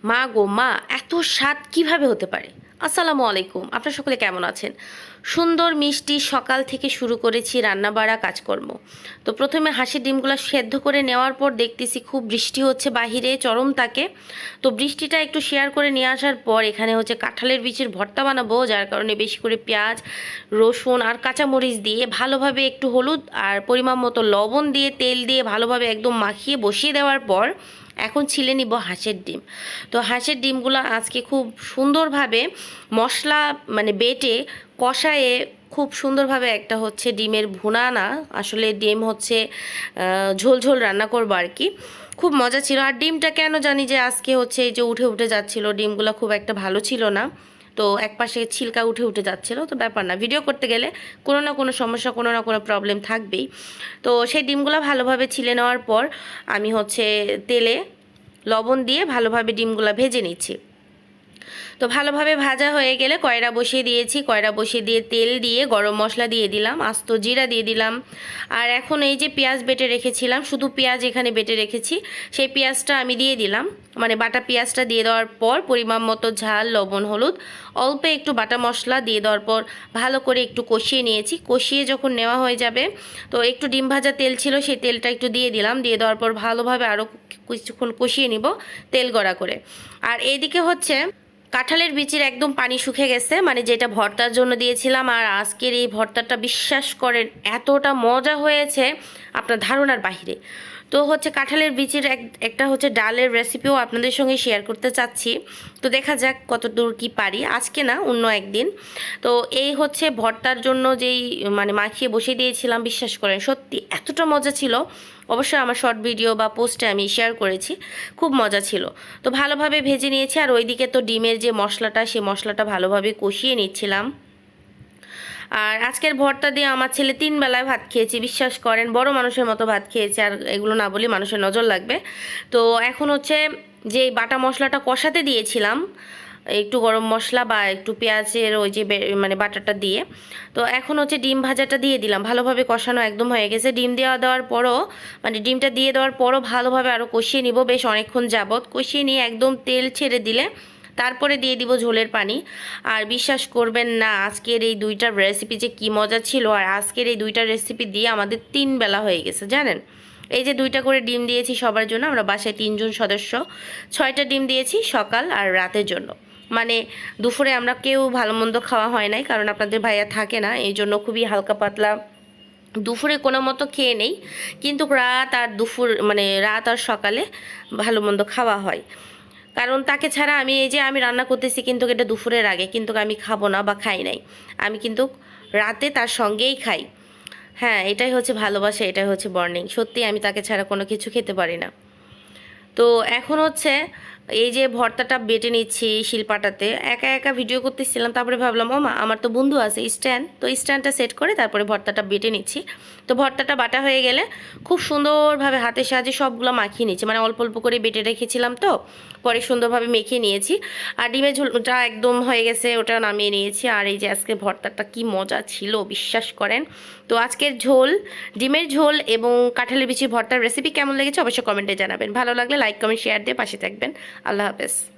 মা গো মা, এত স্বাদ কিভাবে হতে পারে? আসসালামু আলাইকুম, আপনারা সকলে কেমন আছেন? সুন্দর মিষ্টি সকাল থেকে শুরু করেছি রান্না বাড়া কাজকর্ম। তো প্রথমে হাঁসের ডিমগুলো সেদ্ধ করে নেওয়ার পর দেখতেছি খুব বৃষ্টি হচ্ছে বাহিরে চরম তাকে। তো বৃষ্টিটা একটু শেয়ার করে নিয়ে আসার পর এখানে হচ্ছে কাঁঠালের বীজের ভর্তা বানাবো, যার কারণে বেশি করে পেঁয়াজ, রসুন আর কাঁচামরিচ দিয়ে ভালোভাবে একটু হলুদ আর পরিমাণ মতো লবণ দিয়ে তেল দিয়ে ভালোভাবে একদম মাখিয়ে বসিয়ে দেওয়ার পর এখন ছিলে নিব হাঁসের ডিম। তো হাঁসের ডিমগুলো আজকে খুব সুন্দরভাবে মশলা বেটে কষায়ে খুব সুন্দরভাবে একটা হচ্ছে ডিমের ভুনা, না আসলে ডিম হচ্ছে ঝোল ঝোল রান্না করবো আর কি। খুব মজা ছিল। আর ডিমটা কেন জানি যে আজকে হচ্ছে এই যে উঠে উঠে যাচ্ছিল, ডিমগুলো খুব একটা ভালো ছিল না। তো একপাশে ছিলকা উঠে উঠে যাচ্ছিলো, তো ব্যাপার না, ভিডিও করতে গেলে কোনো না কোনো সমস্যা, কোনো না কোনো প্রবলেম থাকবেই। তো সেই ডিমগুলো ভালোভাবে ছিলে নেওয়ার পর আমি হচ্ছে তেলে লবণ দিয়ে ভালোভাবে ডিমগুলো ভেজে নিচ্ছি। তো ভালোভাবে ভাজা হয়ে গেলে কয়রা বসিয়ে দিয়েছি, কয়রা বসিয়ে দিয়ে তেল দিয়ে গরম মশলা দিয়ে দিলাম, আস্ত জিরা দিয়ে দিলাম। আর এখন এই যে পেঁয়াজ বেটে রেখেছিলাম, শুধু পেঁয়াজ এখানে বেটে রেখেছি, সেই পেঁয়াজটা আমি দিয়ে দিলাম। বাটা পেঁয়াজটা দিয়ে দেওয়ার পর পরিমাণ মতো ঝাল, লবণ, হলুদ, অল্প একটু বাটা মশলা দিয়ে দেওয়ার পর ভালো করে একটু কষিয়ে নিয়েছি। কষিয়ে যখন নেওয়া হয়ে যাবে, তো একটু ডিম ভাজা তেল ছিল, সেই তেলটা একটু দিয়ে দিলাম। দিয়ে দেওয়ার পর ভালোভাবে আরও কিছুক্ষণ কষিয়ে নিব তেল গড়া করে। আর এইদিকে হচ্ছে কাঁঠালের বিচির একদম পানি শুকিয়ে গেছে, যেটা ভর্তার জন্য দিয়েছিলাম। আর আজকের এই ভর্তাটা বিশ্বাস করেন এতটা মজা হয়েছে আপনার ধারণার বাহিরে। তো হচ্ছে কাঁঠালের বিচির একটা হচ্ছে ডালের রেসিপিও আপনাদের সঙ্গে শেয়ার করতে চাচ্ছি। তো দেখা যাক কত দূর কি পারি, আজকে না অন্য একদিন। তো এই হচ্ছে ভর্তার জন্য যেই মাখিয়ে বসিয়ে দিয়েছিলাম, বিশ্বাস করেন সত্যি এতটা মজা ছিল। অবশ্যই আমার শর্ট ভিডিও বা পোস্টে আমি শেয়ার করেছি, খুব মজা ছিল। তো ভালোভাবে ভেজে নিয়েছি। আর ওইদিকে তো ডিমের যে মশলাটা, সেই মশলাটা ভালোভাবে কষিয়ে নিচ্ছিলাম। আর আজকের ভর্তা দিয়ে আমার ছেলে 3 বেলায় ভাত খেয়েছি, বিশ্বাস করেন বড় মানুষের মতো ভাত খেয়েছে। আর এগুলো না বলি মানুষের নজর লাগবে। তো এখন হচ্ছে যে বাটা মশলাটা কষাতে দিয়েছিলাম, একটু গরম মশলা বা একটু পেঁয়াজের ওই যে বাটাটা দিয়ে, তো এখন হচ্ছে ডিম ভাজাটা দিয়ে দিলাম। ভালোভাবে কষানো একদম হয়ে গেছে। ডিম দেওয়ার পরও ডিমটা দিয়ে দেওয়ার পরও ভালোভাবে আরও কষিয়ে নিব, বেশ অনেকক্ষণ যাবত কষিয়ে নিয়ে একদম তেল ছেড়ে দিলে তারপরে দিয়ে দিব ঝোলের পানি। আর বিশ্বাস করবেন না, আজকের এই দুইটা রেসিপি যে কী মজা ছিল। আর আজকের এই দুইটা রেসিপি দিয়ে আমাদের 3 বেলা হয়ে গেছে জানেন। এই যে 2টা করে ডিম দিয়েছি সবার জন্য, আমরা বাসায় 3 জন সদস্য, 6টা ডিম দিয়েছি সকাল আর রাতের জন্য। দুপুরে আমরা কেউ ভালো মন্দ খাওয়া হয় নাই, কারণ আপনাদের ভাইয়া থাকে না, এই জন্য খুবই হালকা পাতলা দুপুরে কোনো মতো খেয়ে নেই। কিন্তু রাত আর দুপুর রাত আর সকালে ভালো মন্দ খাওয়া হয়, কারণ তাকে ছাড়া আমি রান্না করতেছি কিন্তু এটা দুপুরের আগে, কিন্তু আমি খাবো না বা খাই নাই, আমি কিন্তু রাতে তার সঙ্গেই খাই। হ্যাঁ, এটাই হচ্ছে ভালোবাসা, এটাই হচ্ছে বর্নিং। সত্যি আমি তাকে ছাড়া কোনো কিছু খেতে পারি না। তো এখন হচ্ছে এই যে ভর্তাটা বেটে নিচ্ছি শিলপাটাতে, একা একা ভিডিও করতেছিলাম, তারপরে ভাবলাম ও মা, আমার তো বন্ধু আছে স্ট্যান্ড, তো স্ট্যান্ডটা সেট করে তারপরে ভর্তাটা বেটে নিচ্ছি। তো ভর্তাটা বাটা হয়ে গেলে খুব সুন্দরভাবে হাতের সাহায্যে সবগুলো মাখিয়ে নিচ্ছি, অল্প অল্প করে বেটে রেখেছিলাম, তো পরে সুন্দরভাবে মেখে নিয়েছি। আর ডিমের ঝোলটা একদম হয়ে গেছে, ওটা নামিয়ে নিয়েছি। আর এই যে আজকে ভর্তাটা কি মজা ছিল বিশ্বাস করেন। তো আজকের ঝোল, ডিমের ঝোল এবং কাঁঠালের বিচির ভর্তার রেসিপি কেমন লেগেছে অবশ্যই কমেন্টে জানাবেন। ভালো লাগলে লাইক, কমেন্ট, শেয়ার দিয়ে পাশে থাকবেন। আল্লাহ হাফেজ।